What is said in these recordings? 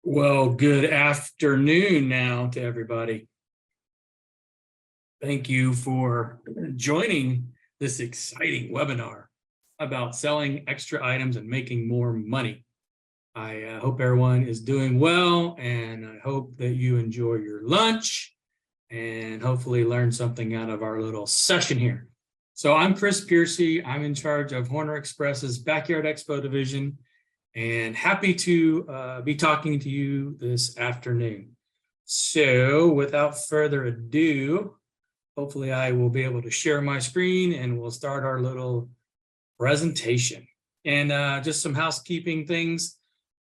Well, good afternoon now to everybody. Thank you for joining this exciting webinar about selling extra items and making more money. I hope everyone is doing well, and I hope that you enjoy your lunch and hopefully learn something out of our little session here. So I'm Chris Piercy. I'm in charge of Horner Express's Backyard Expo division, and happy to be talking to you this afternoon. So without further ado, hopefully I will be able to share my screen and we'll start our little presentation. And just some housekeeping things.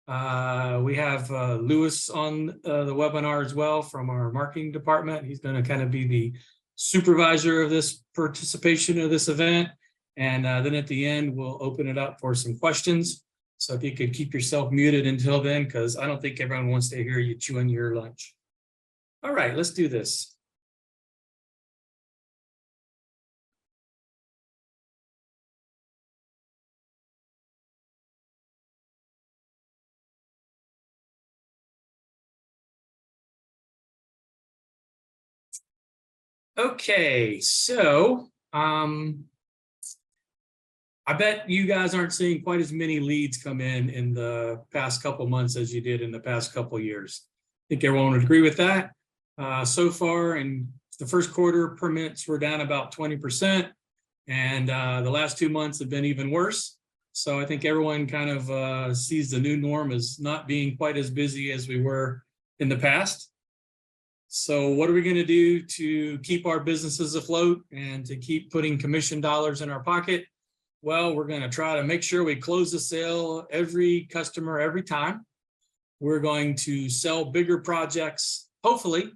We have Lewis on the webinar as well from our marketing department. He's going to kind of be the supervisor of this participation of this event. And then at the end, we'll open it up for some questions. So if you could keep yourself muted until then, because I don't think everyone wants to hear you chewing your lunch. All right, let's do this. Okay, so I bet you guys aren't seeing quite as many leads come in the past couple months as you did in the past couple years. I think everyone would agree with that. So far in the first quarter, permits were down about 20%, and the last 2 months have been even worse. So I think everyone kind of sees the new norm as not being quite as busy as we were in the past. So what are we going to do to keep our businesses afloat and to keep putting commission dollars in our pocket? Well, we're going to try to make sure we close the sale every customer every time. We're going to sell bigger projects, hopefully.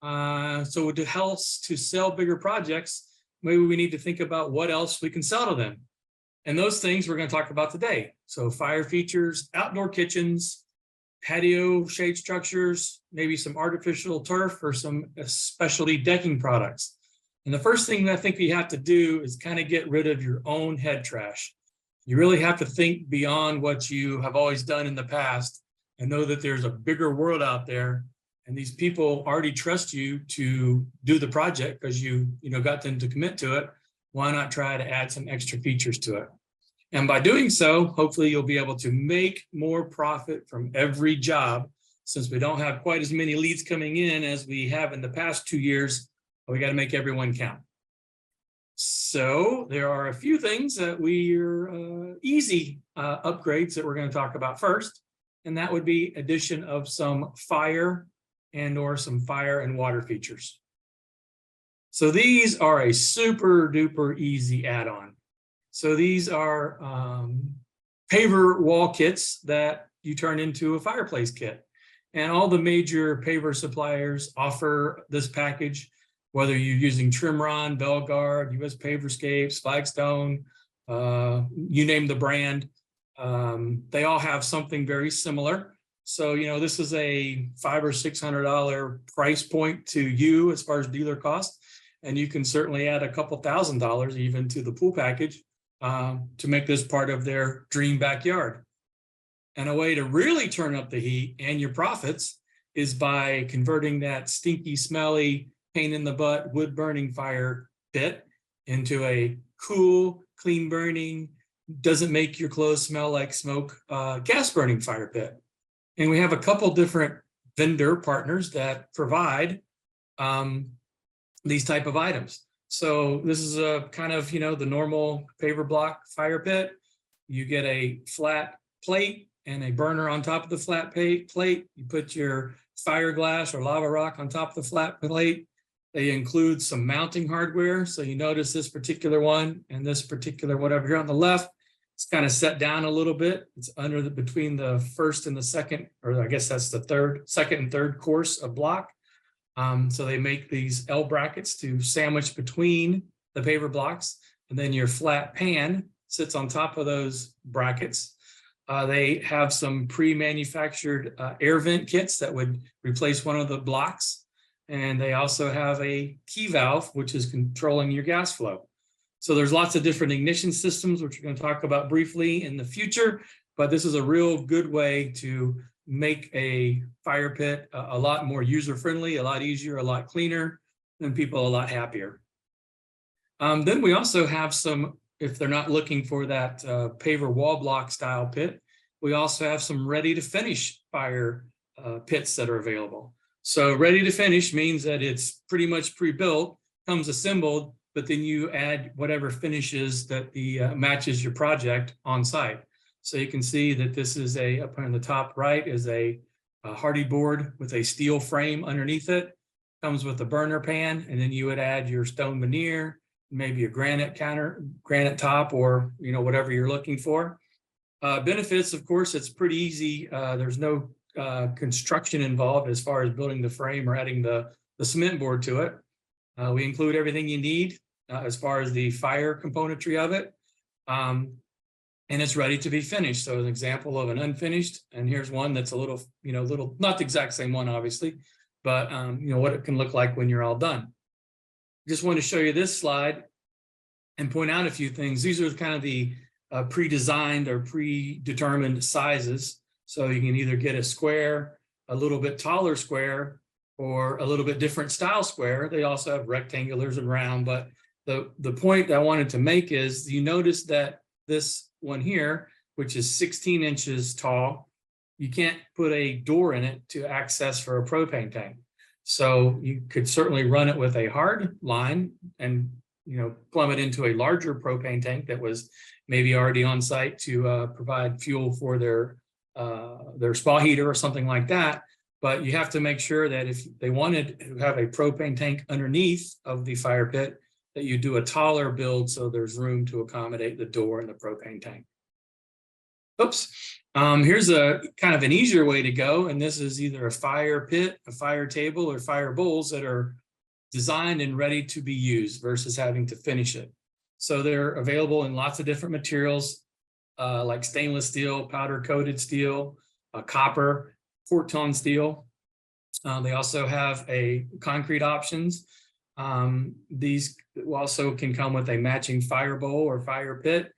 So to help to sell bigger projects, maybe we need to think about what else we can sell to them. And those things we're going to talk about today. So fire features, outdoor kitchens, patio shade structures, maybe some artificial turf or some specialty decking products. And the first thing I think we have to do is kind of get rid of your own head trash. You really have to think beyond what you have always done in the past and know that there's a bigger world out there. And these people already trust you to do the project because you got them to commit to it. Why not try to add some extra features to it? And by doing so, hopefully you'll be able to make more profit from every job. Since we don't have quite as many leads coming in as we have in the past 2 years, we got to make everyone count. So there are a few things that we're easy upgrades that we're going to talk about first. And that would be addition of some fire or some fire and water features. So these are a super duper easy add-on. So these are paver wall kits that you turn into a fireplace kit. And all the major paver suppliers offer this package, whether you're using Trimron, Belgard, US Paverscapes, Flagstone, you name the brand. They all have something very similar. So, this is a $500 or $600 price point to you as far as dealer cost. And you can certainly add a couple $1,000s even to the pool package to make this part of their dream backyard. And a way to really turn up the heat and your profits is by converting that stinky, smelly, pain in the butt, wood burning fire pit into a cool, clean burning, doesn't make your clothes smell like smoke, gas burning fire pit. And we have a couple different vendor partners that provide these type of items. So this is a kind of, the normal paver block fire pit. You get a flat plate and a burner on top of the flat plate. You put your fire glass or lava rock on top of the flat plate. They include some mounting hardware. So you notice this particular one and this particular whatever here on the left, it's kind of set down a little bit. It's between the first and the second, or I guess that's the second and third course of block. So they make these L brackets to sandwich between the paver blocks, and then your flat pan sits on top of those brackets. They have some pre-manufactured air vent kits that would replace one of the blocks. And they also have a key valve, which is controlling your gas flow. So there's lots of different ignition systems, which we're going to talk about briefly in the future, but this is a real good way to make a fire pit a lot more user-friendly, a lot easier, a lot cleaner, and people a lot happier. Then we also have some, if they're not looking for that paver wall block style pit, we also have some ready to finish fire pits that are available. So ready to finish means that it's pretty much pre-built, comes assembled, but then you add whatever finishes that matches your project on site. So you can see that this is up on the top right is a hardy board with a steel frame underneath it. Comes with a burner pan, and then you would add your stone veneer, maybe a granite top, or whatever you're looking for. Benefits, of course, it's pretty easy. There's no construction involved as far as building the frame or adding the cement board to it. We include everything you need as far as the fire componentry of it. And it's ready to be finished. So an example of an unfinished, and here's one that's a little, not the exact same one, obviously, but what it can look like when you're all done. Just want to show you this slide and point out a few things. These are kind of the pre-designed or predetermined sizes. So you can either get a square, a little bit taller square, or a little bit different style square. They also have rectangulars and round, but the point I wanted to make is you notice that this one here, which is 16 inches tall, you can't put a door in it to access for a propane tank. So you could certainly run it with a hard line and plumb it into a larger propane tank that was maybe already on site to provide fuel for their spa heater or something like that. But you have to make sure that if they wanted to have a propane tank underneath of the fire pit, that you do a taller build so there's room to accommodate the door and the propane tank. Oops. Here's a kind of an easier way to go, and this is either a fire pit, a fire table, or fire bowls that are designed and ready to be used versus having to finish it. So they're available in lots of different materials like stainless steel, powder coated steel, copper, Corton steel. They also have concrete options. These also can come with a matching fire bowl or fire pit.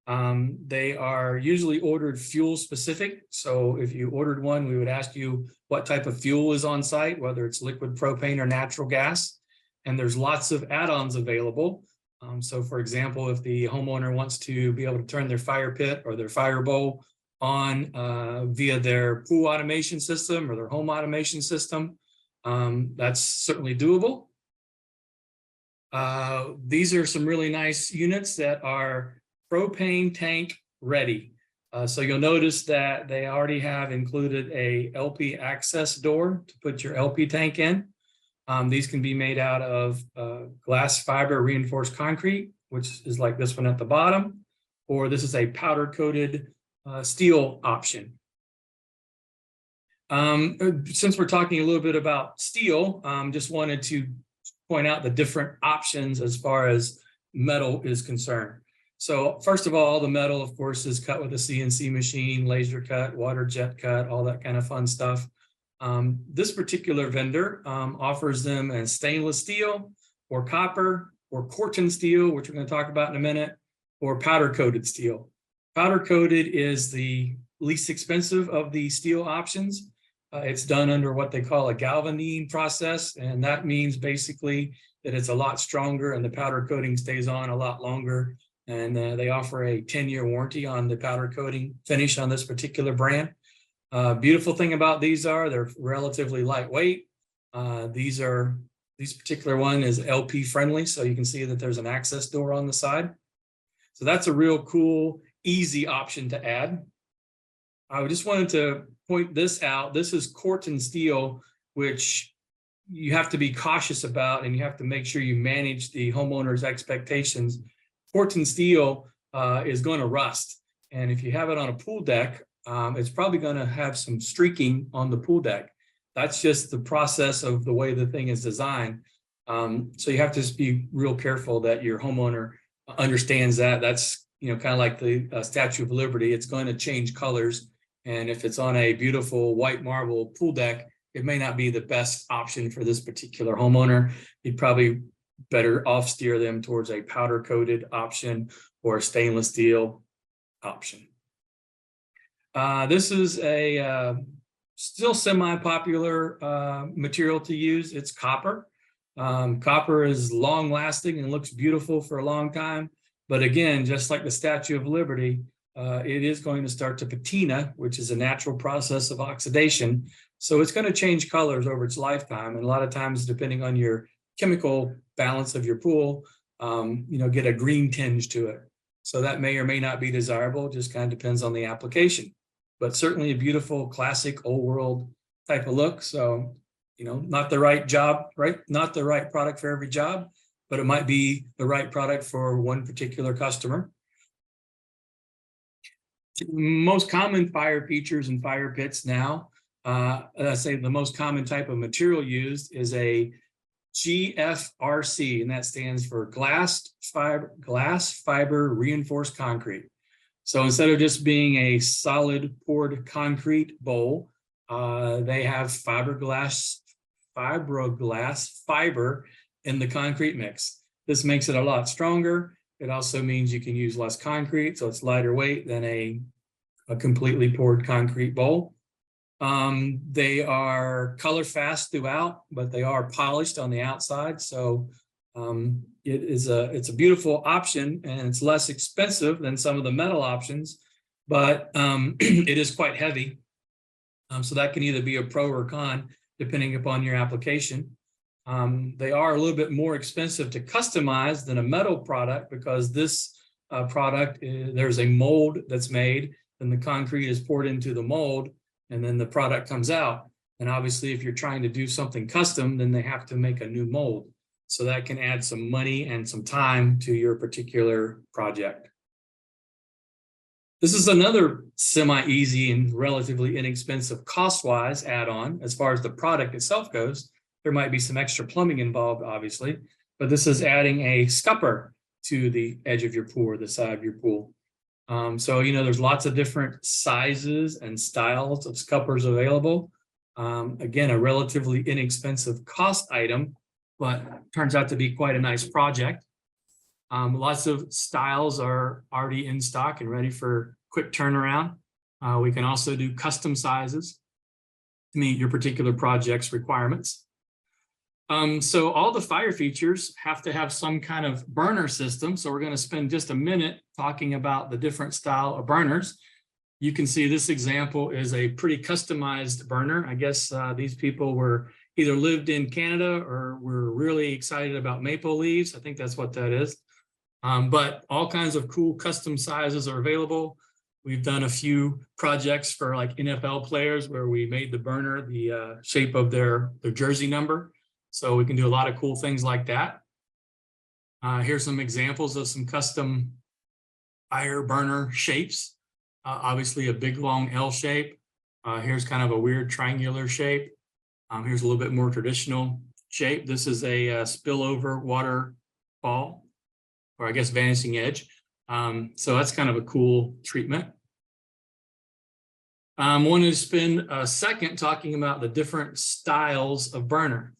They are usually ordered fuel specific. So if you ordered one, we would ask you what type of fuel is on site, whether it's liquid propane or natural gas. And there's lots of add-ons available. So for example, if the homeowner wants to be able to turn their fire pit or their fire bowl on via their pool automation system or their home automation system, that's certainly doable. These are some really nice units that are propane tank ready. So you'll notice that they already have included a LP access door to put your LP tank in. These can be made out of glass fiber reinforced concrete, which is like this one at the bottom, or this is a powder coated steel option. Since we're talking a little bit about steel, just wanted to point out the different options as far as metal is concerned. So first of all, the metal, of course, is cut with a CNC machine, laser cut, water jet cut, all that kind of fun stuff. This particular vendor offers them as stainless steel or copper or Corton steel, which we're going to talk about in a minute, or powder coated steel. Powder coated is the least expensive of the steel options. It's done under what they call a galvanizing process, and that means basically that it's a lot stronger and the powder coating stays on a lot longer. And they offer a 10-year warranty on the powder coating finish on this particular brand. Beautiful thing about these are they're relatively lightweight. This particular one is LP friendly, so you can see that there's an access door on the side. So that's a real cool, easy option to add. I just wanted to point this out. This is Corton steel, which you have to be cautious about, and you have to make sure you manage the homeowner's expectations. Corton steel is going to rust, and if you have it on a pool deck, it's probably going to have some streaking on the pool deck. That's just the process of the way the thing is designed. So you have to just be real careful that your homeowner understands that. That's kind of like the Statue of Liberty. It's going to change colors, and if it's on a beautiful white marble pool deck, it may not be the best option for this particular homeowner. You'd probably better off steer them towards a powder coated option or a stainless steel option. This is a still semi-popular material to use. It's copper. Copper is long lasting and looks beautiful for a long time. But again, just like the Statue of Liberty, it is going to start to patina, which is a natural process of oxidation. So it's going to change colors over its lifetime. And a lot of times, depending on your chemical balance of your pool, get a green tinge to it. So that may or may not be desirable, just kind of depends on the application. But certainly a beautiful, classic, old world type of look. So, not the right job, right? Not the right product for every job, but it might be the right product for one particular customer. Most common fire features and fire pits now, I say the most common type of material used is a GFRC, and that stands for glass fiber reinforced concrete. So instead of just being a solid poured concrete bowl, they have fiberglass fiber in the concrete mix. This makes it a lot stronger. It also means you can use less concrete, so it's lighter weight than a completely poured concrete bowl. They are color fast throughout, but they are polished on the outside. So it's a beautiful option, and it's less expensive than some of the metal options, but it is quite heavy. So that can either be a pro or con, depending upon your application. They are a little bit more expensive to customize than a metal product, because this product, there's a mold that's made, and the concrete is poured into the mold, and then the product comes out. And obviously, if you're trying to do something custom, then they have to make a new mold. So that can add some money and some time to your particular project. This is another semi-easy and relatively inexpensive cost-wise add-on. As far as the product itself goes, there might be some extra plumbing involved, obviously, but this is adding a scupper to the edge of your pool or the side of your pool. So, there's lots of different sizes and styles of scuppers available. Again, a relatively inexpensive cost item, but turns out to be quite a nice project. Lots of styles are already in stock and ready for quick turnaround. We can also do custom sizes to meet your particular project's requirements. So all the fire features have to have some kind of burner system. So we're going to spend just a minute talking about the different style of burners. You can see this example is a pretty customized burner. I guess these people were either lived in Canada or were really excited about maple leaves. I think that's what that is. But all kinds of cool custom sizes are available. We've done a few projects for like NFL players where we made the burner the shape of their jersey number. So we can do a lot of cool things like that. Here's some examples of some custom fire burner shapes. Obviously a big long L shape. Here's kind of a weird triangular shape. Here's a little bit more traditional shape. This is a spillover waterfall, or I guess vanishing edge. So that's kind of a cool treatment. I wanted to spend a second talking about the different styles of burner.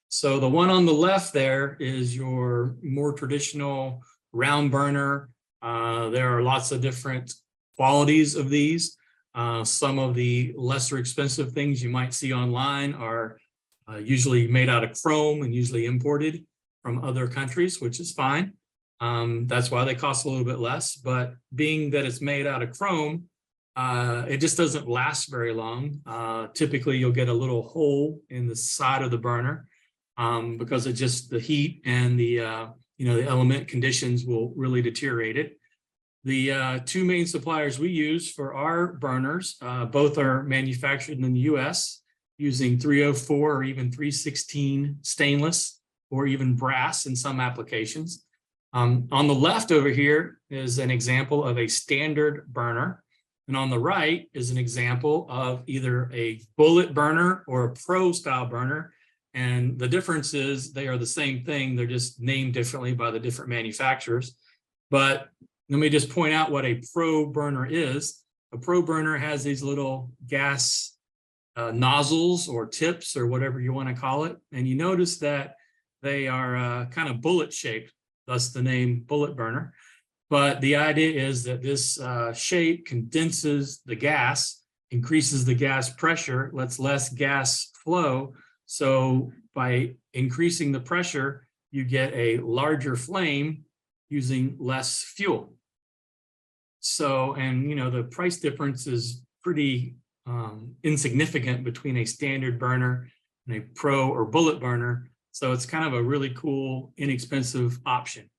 So the one on the left there is your more traditional round burner. There are lots of different qualities of these. Some of the lesser expensive things you might see online are usually made out of chrome and usually imported from other countries, which is fine. That's why they cost a little bit less. But being that it's made out of chrome, it just doesn't last very long. Typically, you'll get a little hole in the side of the burner because it's just the heat and the the element conditions will really deteriorate it. The two main suppliers we use for our burners, both are manufactured in the US using 304 or even 316 stainless or even brass in some applications. On the left over here is an example of a standard burner. And on the right is an example of either a bullet burner or a pro style burner. And the difference is they are the same thing. They're just named differently by the different manufacturers. But let me just point out what a pro burner is. A pro burner has these little gas nozzles or tips or whatever you want to call it. And you notice that they are kind of bullet shaped, thus the name bullet burner. But the idea is that this shape condenses the gas increases the gas pressure, lets less gas flow. So by increasing the pressure, you get a larger flame using less fuel. So, and you know, the price difference is pretty insignificant between a standard burner and a pro or bullet burner. So it's kind of a really cool, inexpensive option.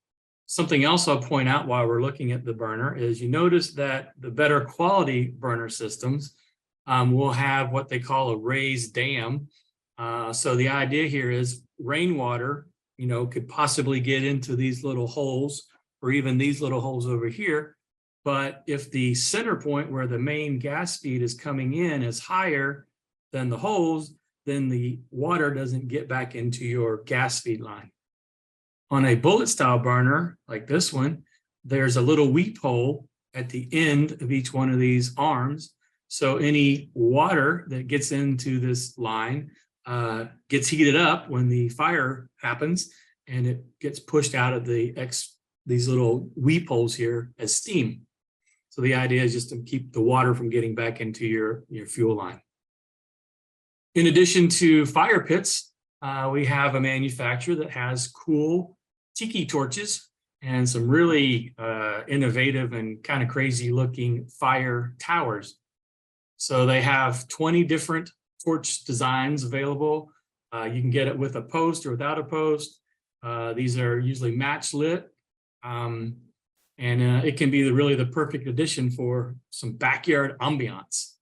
Something else I'll point out while we're looking at the burner is you notice that the better quality burner systems will have what they call a raised dam. So the idea here is rainwater, you know, could possibly get into these little holes or even these little holes over here. But if the center point where the main gas feed is coming in is higher than the holes, then the water doesn't get back into your gas feed line. On a bullet style burner like this one, there's a little weep hole at the end of each one of these arms. So any water that gets into this line gets heated up when the fire happens, and it gets pushed out of these little weep holes here as steam. So the idea is just to keep the water from getting back into your fuel line. In addition to fire pits, we have a manufacturer that has cool tiki torches and some really innovative and kind of crazy looking fire towers. So they have 20 different torch designs available. You can get it with a post or without a post. These are usually match lit. And it can be really the perfect addition for some backyard ambiance.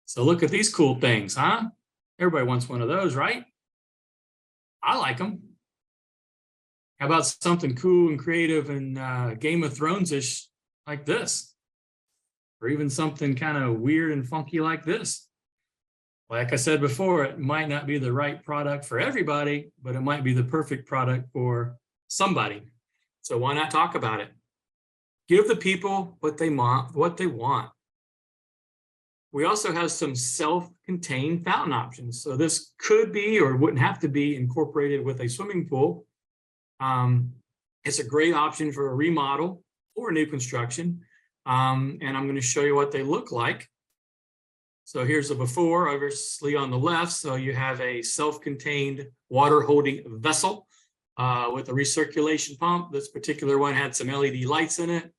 So look at these cool things, huh? Everybody wants one of those, right? I like them. How about something cool and creative and Game of Thrones-ish like this? Or even something kind of weird and funky like this. Like I said before, it might not be the right product for everybody, but it might be the perfect product for somebody. So why not talk about it? Give the people what they want. We also have some self-contained fountain options. So this could be or wouldn't have to be incorporated with a swimming pool. It's a great option for a remodel or a new construction. And I'm going to show you what they look like. So here's a before, obviously on the left. So you have a self-contained water holding vessel with a recirculation pump. This particular one had some LED lights in it.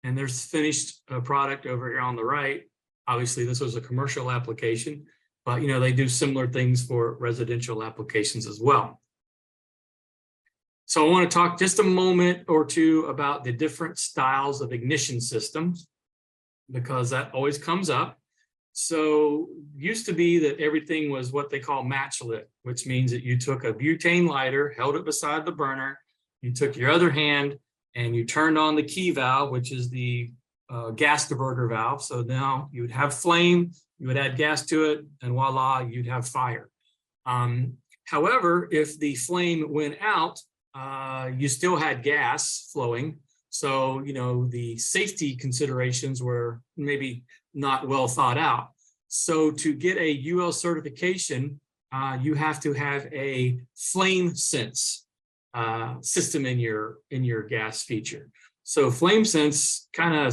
And there's finished product over here on the right. Obviously, this was a commercial application, but you know, they do similar things for residential applications as well. So I want to talk just a moment or two about the different styles of ignition systems, because that always comes up. So used to be that everything was what they call match lit, which means that you took a butane lighter, held it beside the burner, you took your other hand and you turned on the key valve, which is the gas diverter valve. So now you would have flame, you would add gas to it, and voila, you'd have fire. However, if the flame went out, you still had gas flowing. So, you know, the safety considerations were maybe not well thought out. So to get a UL certification, you have to have a flame sense system in your gas feature. So flame sense kind of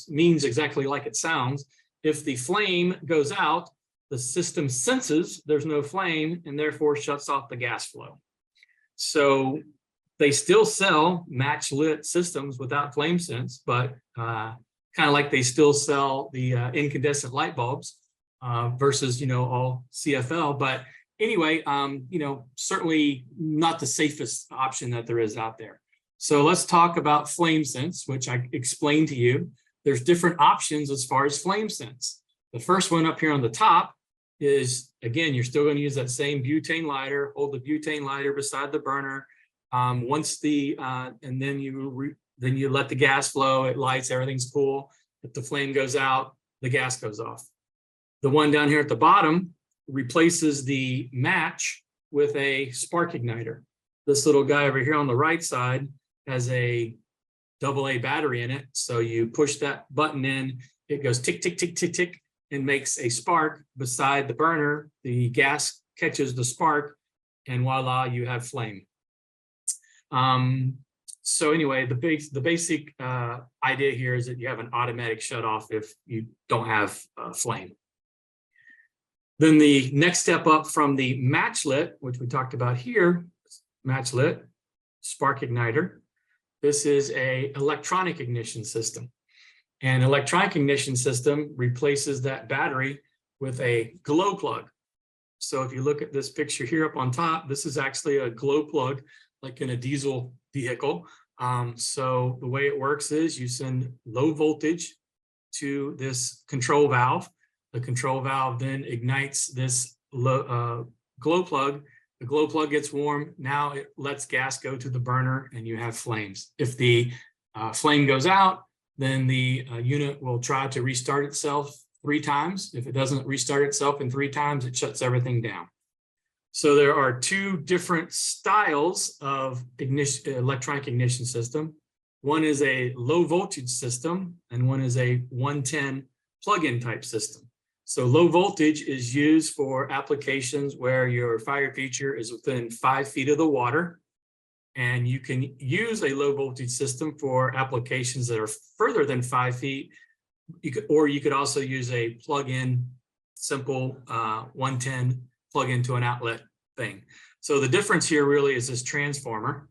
means exactly like it sounds. If the flame goes out, the system senses there's no flame and therefore shuts off the gas flow. So they still sell match lit systems without flame sense, but kind of like they still sell the incandescent light bulbs versus, you know, all CFL. But anyway, you know, certainly not the safest option that there is out there. So let's talk about flame sense, which I explained to you. There's different options as far as flame sense. The first one up here on the top is, again, you're still going to use that same butane lighter, hold the butane lighter beside the burner. And then you let the gas flow, it lights, everything's cool. If the flame goes out, the gas goes off. The one down here at the bottom replaces the match with a spark igniter. This little guy over here on the right side has a AA battery in it. So you push that button in, it goes tick, tick, tick, tick, tick, and makes a spark beside the burner. The gas catches the spark, and voila, you have flame. So anyway, the basic idea here is that you have an automatic shut off if you don't have flame. Then the next step up from the matchlet, which we talked about here, matchlet, spark igniter. This is a electronic ignition system. An electronic ignition system replaces that battery with a glow plug. So if you look at this picture here up on top, this is actually a glow plug, like in a diesel vehicle. So the way it works is you send low voltage to this control valve. The control valve then ignites this glow plug. The glow plug gets warm. Now it lets gas go to the burner and you have flames. If the flame goes out, then the unit will try to restart itself 3 times. If it doesn't restart itself in 3 times, it shuts everything down. So there are 2 different styles of electronic ignition system. One is a low voltage system and one is a 110 plug-in type system. So low voltage is used for applications where your fire feature is within 5 feet of the water. And you can use a low voltage system for applications that are further than 5 feet. You could also use a plug-in, simple 110 plug into an outlet thing. So the difference here really is this transformer.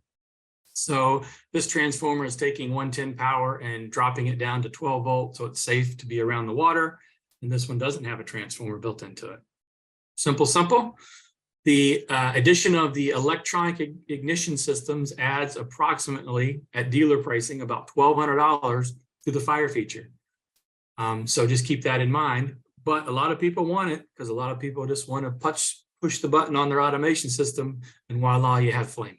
So this transformer is taking 110 power and dropping it down to 12 volts, so it's safe to be around the water. And this one doesn't have a transformer built into it. Simple, simple. The addition of the electronic ignition systems adds approximately, at dealer pricing, about $1,200 to the fire feature. So just keep that in mind. But a lot of people want it because a lot of people just want to push the button on their automation system, and voila, you have flame.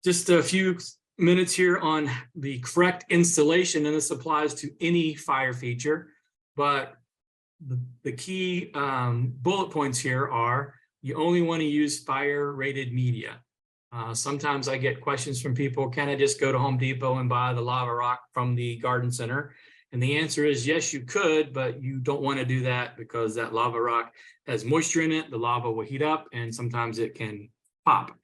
Just a few minutes here on the correct installation, and this applies to any fire feature, but the key bullet points here are you only want to use fire rated media. Sometimes I get questions from people, can I just go to Home Depot and buy the lava rock from the garden center? And the answer is yes, you could, but you don't want to do that because that lava rock has moisture in it. The lava will heat up and sometimes it can pop.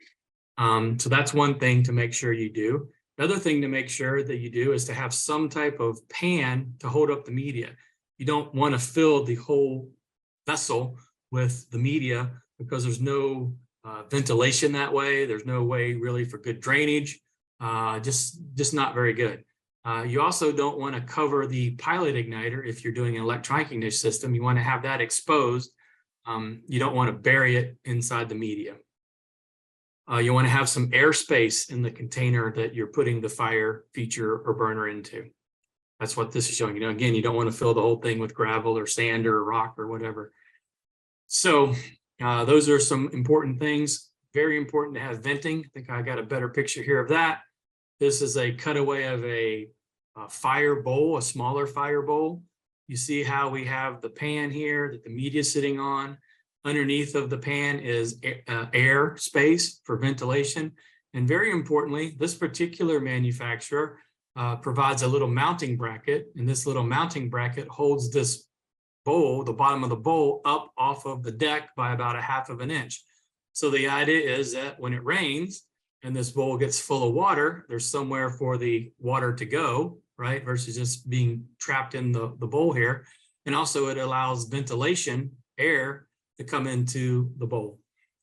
So that's one thing to make sure you do. Another thing to make sure that you do is to have some type of pan to hold up the media. You don't want to fill the whole vessel with the media because there's no ventilation that way. There's no way really for good drainage, just not very good. You also don't want to cover the pilot igniter if you're doing an electronic ignition system. You want to have that exposed. You don't want to bury it inside the media. You want to have some airspace in the container that you're putting the fire feature or burner into. That's what this is showing. You know, again, you don't want to fill the whole thing with gravel or sand or rock or whatever. So those are some important things. Very important to have venting. I think I got a better picture here of that. This is a cutaway of a fire bowl, a smaller fire bowl. You see how we have the pan here that the media is sitting on. Underneath of the pan is air space for ventilation. And very importantly, this particular manufacturer provides a little mounting bracket, and this little mounting bracket holds this bowl, the bottom of the bowl, up off of the deck by about 1/2 inch. So the idea is that when it rains and this bowl gets full of water, there's somewhere for the water to go, right? Versus just being trapped in the bowl here. And also it allows ventilation, air, to come into the bowl.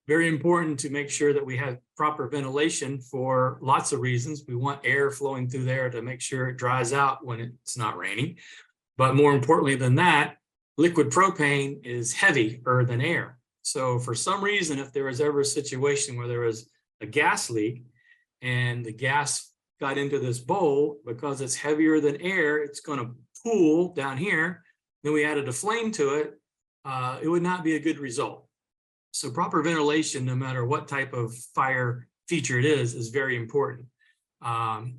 Very important to make sure that we have proper ventilation for lots of reasons. We want air flowing through there to make sure it dries out when it's not raining. But more importantly than that, liquid propane is heavier than air. So for some reason, if there was ever a situation where there was a gas leak and the gas got into this bowl, because it's heavier than air, it's going to pool down here. Then we added a flame to it. It would not be a good result. So proper ventilation, no matter what type of fire feature it is very important.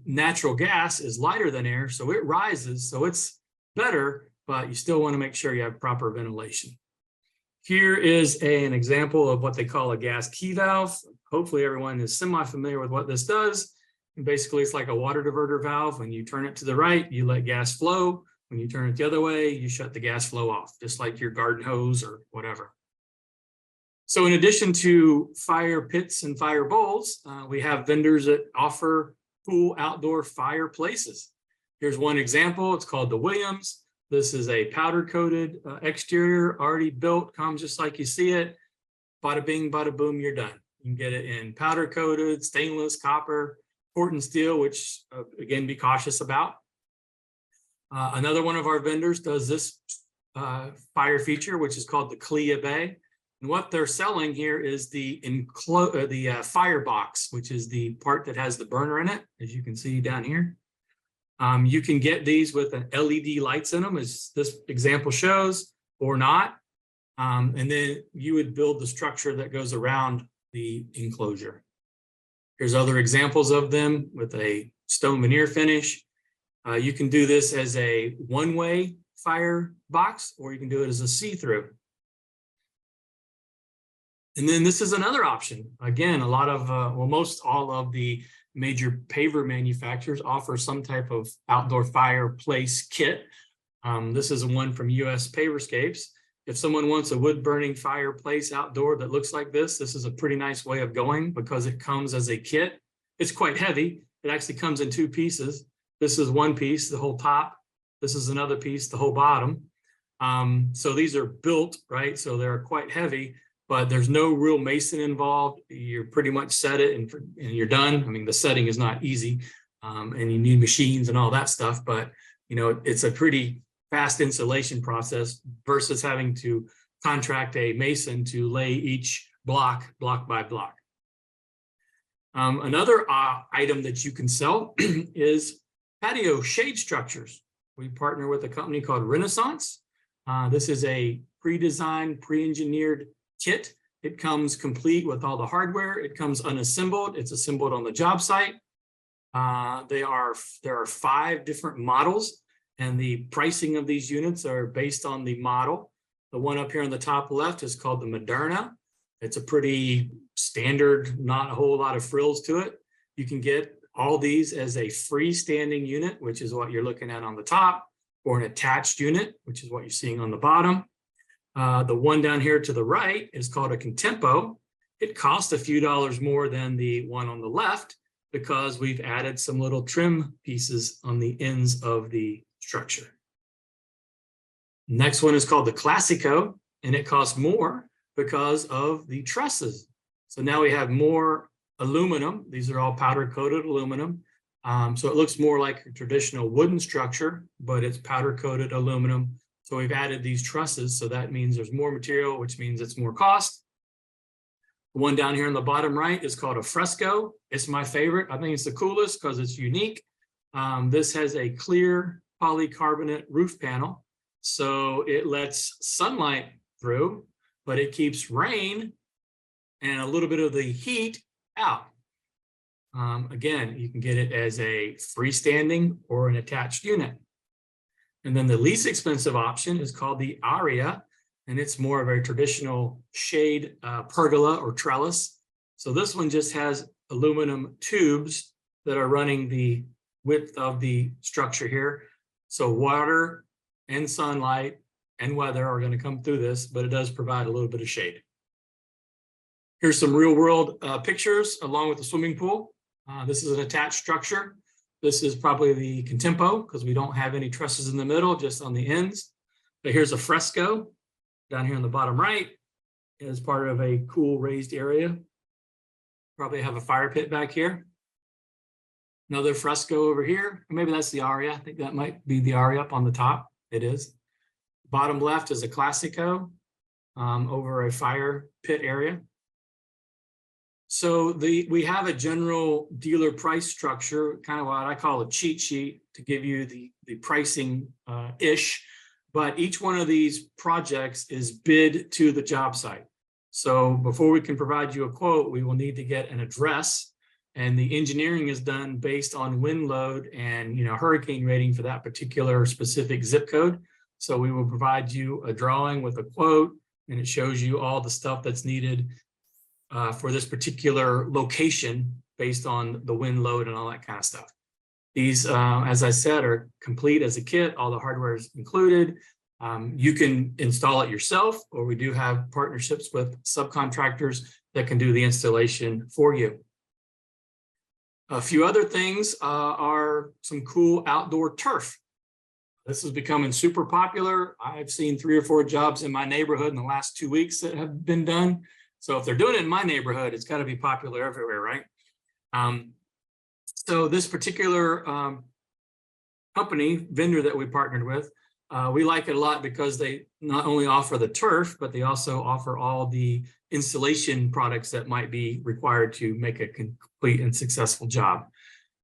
Natural gas is lighter than air, so it rises, so it's better, but you still want to make sure you have proper ventilation. Here is an example of what they call a gas key valve. Hopefully everyone is semi-familiar with what this does. And basically, it's like a water diverter valve. When you turn it to the right, you let gas flow. When you turn it the other way, you shut the gas flow off, just like your garden hose or whatever. So in addition to fire pits and fire bowls, we have vendors that offer cool outdoor fireplaces. Here's one example. It's called the Williams. This is a powder coated exterior, already built, comes just like you see it. Bada bing, bada boom, you're done. You can get it in powder coated, stainless, copper, port steel, which again, be cautious about. Another one of our vendors does this fire feature, which is called the Clea Bay. And what they're selling here is the fire box, which is the part that has the burner in it, as you can see down here. You can get these with an LED lights in them, as this example shows, or not. And then you would build the structure that goes around the enclosure. Here's other examples of them with a stone veneer finish. You can do this as a one-way fire box, or you can do it as a see-through. And then this is another option. Again, a lot of, well, most all of the major paver manufacturers offer some type of outdoor fireplace kit. This is one from US Paverscapes. If someone wants a wood burning fireplace outdoor that looks like this is a pretty nice way of going because it comes as a kit. It's quite heavy. It actually comes in two pieces. This is one piece, the whole top. This is another piece, the whole bottom. So these are built, right? So they're quite heavy, but there's no real mason involved. You're pretty much set it and you're done. I mean, the setting is not easy, and you need machines and all that stuff, but you know, it's a pretty fast installation process versus having to contract a mason to lay each block by block. Another item that you can sell is patio shade structures. We partner with a company called Renaissance. This is a pre-designed, pre-engineered kit. It comes complete with all the hardware. It comes unassembled. It's assembled on the job site. There are 5 different models, and the pricing of these units are based on the model. The one up here on the top left is called the Moderna. It's a pretty standard, not a whole lot of frills to it. You can get all these as a freestanding unit, which is what you're looking at on the top, or an attached unit, which is what you're seeing on the bottom. The one down here to the right is called a Contempo. It costs a few dollars more than the one on the left because we've added some little trim pieces on the ends of the structure. Next one is called the Classico, and it costs more because of the trusses. So now we have more aluminum. These are all powder coated aluminum. So it looks more like a traditional wooden structure, but it's powder coated aluminum. So we've added these trusses. So that means there's more material, which means it's more cost. The one down here on the bottom right is called a Fresco. It's my favorite. I think it's the coolest because it's unique. This has a clear polycarbonate roof panel. So it lets sunlight through, but it keeps rain and a little bit of the heat out. Again, you can get it as a freestanding or an attached unit. And then the least expensive option is called the Aria, and it's more of a traditional shade pergola or trellis. So this one just has aluminum tubes that are running the width of the structure here. So water and sunlight and weather are going to come through this, but it does provide a little bit of shade. Here's some real world pictures along with the swimming pool. This is an attached structure. This is probably the Contempo because we don't have any trusses in the middle, just on the ends. But here's a Fresco down here on the bottom right as part of a cool raised area. Probably have a fire pit back here. Another Fresco over here. Maybe that's the Aria. I think that might be the Aria up on the top. It is. Bottom left is a Classico over a fire pit area. So we have a general dealer price structure, kind of what I call a cheat sheet to give you the pricing ish, but each one of these projects is bid to the job site. So before we can provide you a quote, we will need to get an address, and the engineering is done based on wind load and hurricane rating for that particular specific zip code. So we will provide you a drawing with a quote, and it shows you all the stuff that's needed for this particular location based on the wind load and all that kind of stuff. These, as I said, are complete as a kit. All the hardware is included. You can install it yourself, or we do have partnerships with subcontractors that can do the installation for you. A few other things are some cool outdoor turf. This is becoming super popular. I've seen 3 or 4 jobs in my neighborhood in the last 2 weeks that have been done. So if they're doing it in my neighborhood, it's got to be popular everywhere, right? So this particular company, vendor that we partnered with, we like it a lot because they not only offer the turf, but they also offer all the installation products that might be required to make a complete and successful job.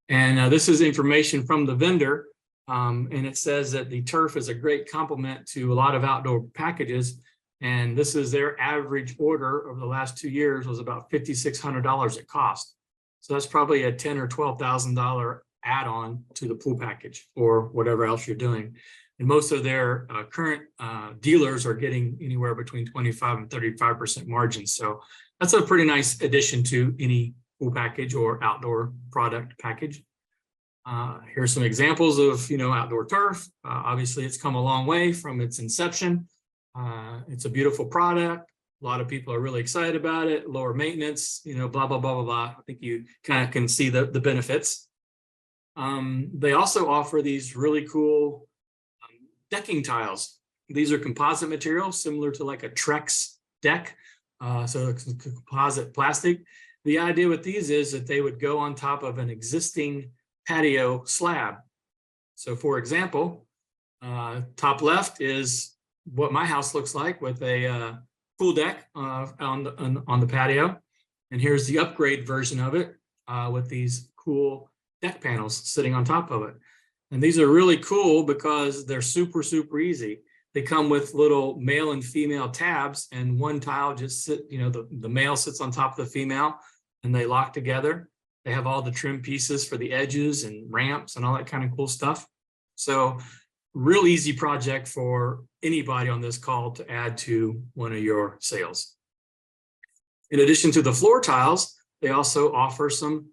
And this is information from the vendor. And it says that the turf is a great complement to a lot of outdoor packages. And this is their average order over the last 2 years was about $5,600 it cost. So that's probably a $10,000 or $12,000 add-on to the pool package or whatever else you're doing. And most of their current dealers are getting anywhere between 25 and 35% margins. So that's a pretty nice addition to any pool package or outdoor product package. Here's some examples of, outdoor turf. Obviously, it's come a long way from its inception. It's a beautiful product. A lot of people are really excited about it. Lower maintenance, blah, blah, blah, blah, blah. I think you kind of can see the benefits. They also offer these really cool decking tiles. These are composite materials similar to like a Trex deck. So it's composite plastic. The idea with these is that they would go on top of an existing patio slab. So for example, top left is what my house looks like with a pool deck on the patio. And here's the upgrade version of it with these cool deck panels sitting on top of it. And these are really cool because they're super, super easy. They come with little male and female tabs, and one tile just the male sits on top of the female and they lock together. They have all the trim pieces for the edges and ramps and all that kind of cool stuff. So real easy project for anybody on this call to add to one of your sales. In addition to the floor tiles, they also offer some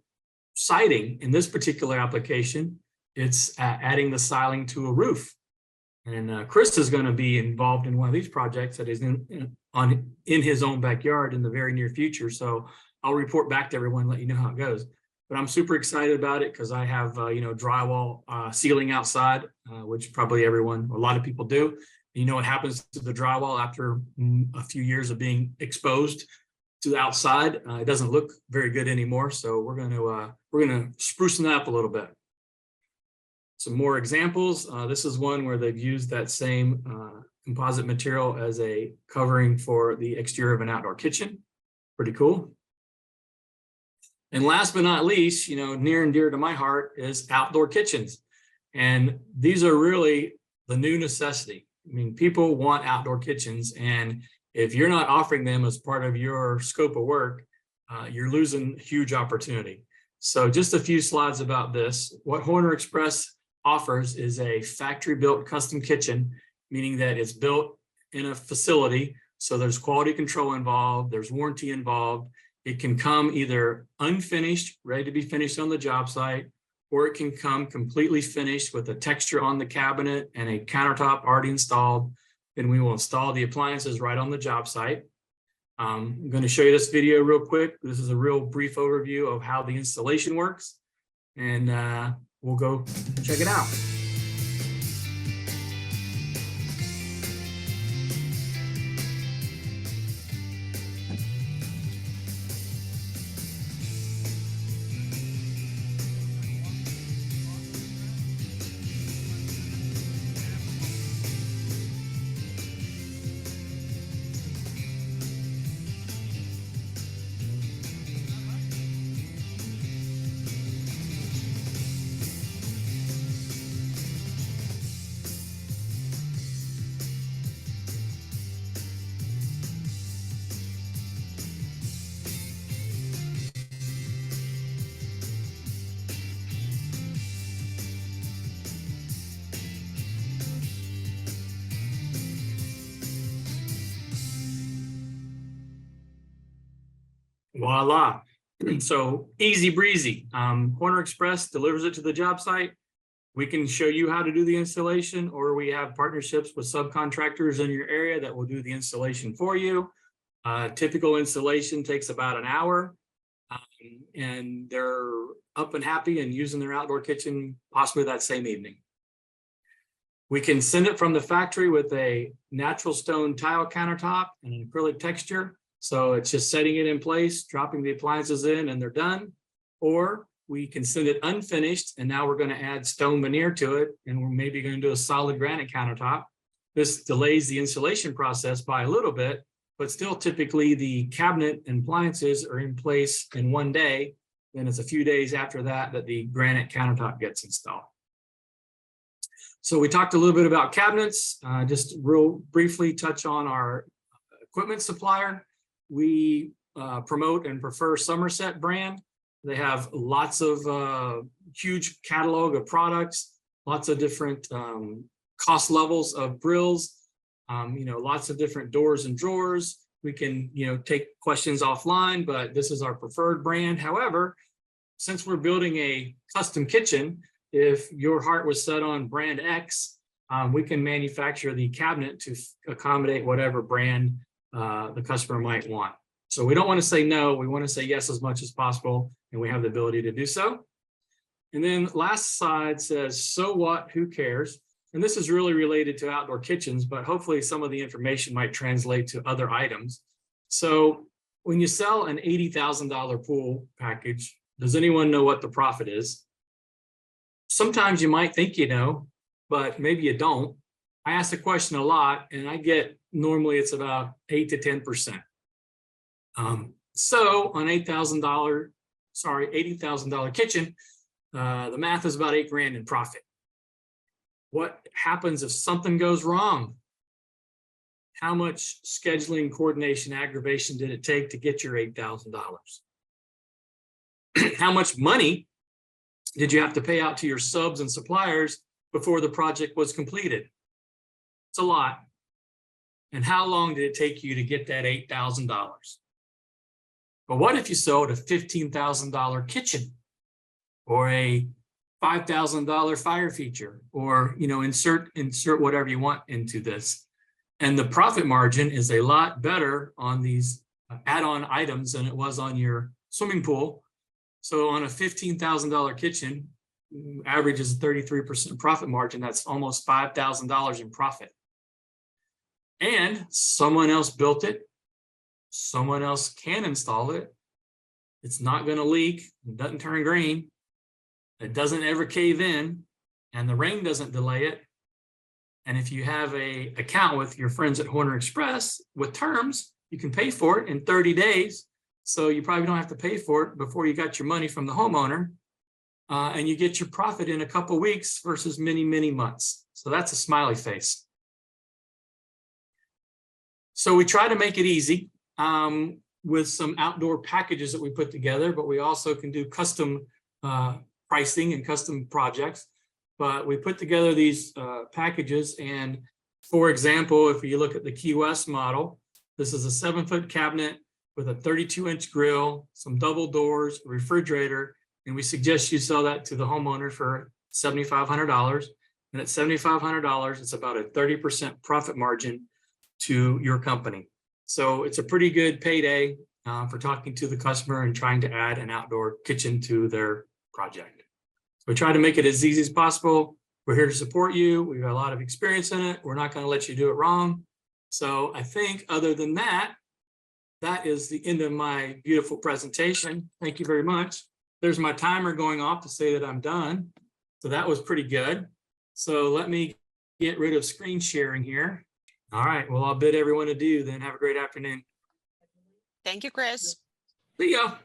siding. In this particular application, it's adding the siding to a roof. And Chris is going to be involved in one of these projects that is in his own backyard in the very near future. So I'll report back to everyone and let you know how it goes. But I'm super excited about it because I have, drywall ceiling outside, which probably a lot of people do. You know what happens to the drywall after a few years of being exposed to the outside? It doesn't look very good anymore. So we're going to spruce it up a little bit. Some more examples. This is one where they've used that same composite material as a covering for the exterior of an outdoor kitchen. Pretty cool. And last but not least, near and dear to my heart is outdoor kitchens. And these are really the new necessity. I mean, people want outdoor kitchens, and if you're not offering them as part of your scope of work, you're losing huge opportunity. So just a few slides about this. What Horner Express offers is a factory-built custom kitchen, meaning that it's built in a facility. So there's quality control involved, there's warranty involved. It can come either unfinished, ready to be finished on the job site, or it can come completely finished with a texture on the cabinet and a countertop already installed. Then we will install the appliances right on the job site. I'm going to show you this video real quick. This is a real brief overview of how the installation works, and we'll go check it out. Voila. So easy breezy. Horner Express delivers it to the job site. We can show you how to do the installation, or we have partnerships with subcontractors in your area that will do the installation for you. Typical installation takes about an hour, and they're up and happy and using their outdoor kitchen possibly that same evening. We can send it from the factory with a natural stone tile countertop and an acrylic texture. So it's just setting it in place, dropping the appliances in, and they're done. Or we can send it unfinished, and now we're going to add stone veneer to it, and we're maybe going to do a solid granite countertop. This delays the installation process by a little bit, but still typically the cabinet and appliances are in place in one day. Then it's a few days after that that the granite countertop gets installed. So we talked a little bit about cabinets, just real briefly touch on our equipment supplier. We promote and prefer Somerset brand. They have lots of huge catalog of products, lots of different cost levels of grills, lots of different doors and drawers. We can, take questions offline, but this is our preferred brand. However, since we're building a custom kitchen, if your heart was set on brand X, we can manufacture the cabinet to accommodate whatever brand the customer might want. So we don't want to say no, we want to say yes as much as possible, and we have the ability to do so. And then last slide says, so what, who cares? And this is really related to outdoor kitchens, but hopefully some of the information might translate to other items. So when you sell an $80,000 pool package, does anyone know what the profit is? Sometimes you might think you know, but maybe you don't. I ask the question a lot, and I get normally it's about 8 to 10%. So on $80,000 kitchen, the math is about $8 grand in profit. What happens if something goes wrong? How much scheduling, coordination, aggravation did it take to get your $8,000? How much money did you have to pay out to your subs and suppliers before the project was completed? It's a lot. And how long did it take you to get that $8,000? But what if you sold a $15,000 kitchen or a $5,000 fire feature, or insert whatever you want into this, and the profit margin is a lot better on these add-on items than it was on your swimming pool. So on a $15,000 kitchen, average is 33% profit margin. That's almost $5,000 in profit. And someone else built it. Someone else can install it. It's not going to leak. It doesn't turn green. It doesn't ever cave in, and the rain doesn't delay it. And if you have an account with your friends at Horner Express with terms, you can pay for it in 30 days. So you probably don't have to pay for it before you got your money from the homeowner. And you get your profit in a couple of weeks versus many, many months. So that's a smiley face. So we try to make it easy with some outdoor packages that we put together, but we also can do custom pricing and custom projects. But we put together these packages, and for example, if you look at the Key West model, this is a 7-foot cabinet with a 32-inch grill, some double doors, a refrigerator, and we suggest you sell that to the homeowner for $7,500. And at $7,500, it's about a 30% profit margin to your company. So it's a pretty good payday for talking to the customer and trying to add an outdoor kitchen to their project. So we try to make it as easy as possible. We're here to support you. We've got a lot of experience in it. We're not going to let you do it wrong. So I think other than that, that is the end of my beautiful presentation. Thank you very much. There's my timer going off to say that I'm done. So that was pretty good. So let me get rid of screen sharing here. All right. Well, I'll bid everyone adieu then. Have a great afternoon. Thank you, Chris. See ya.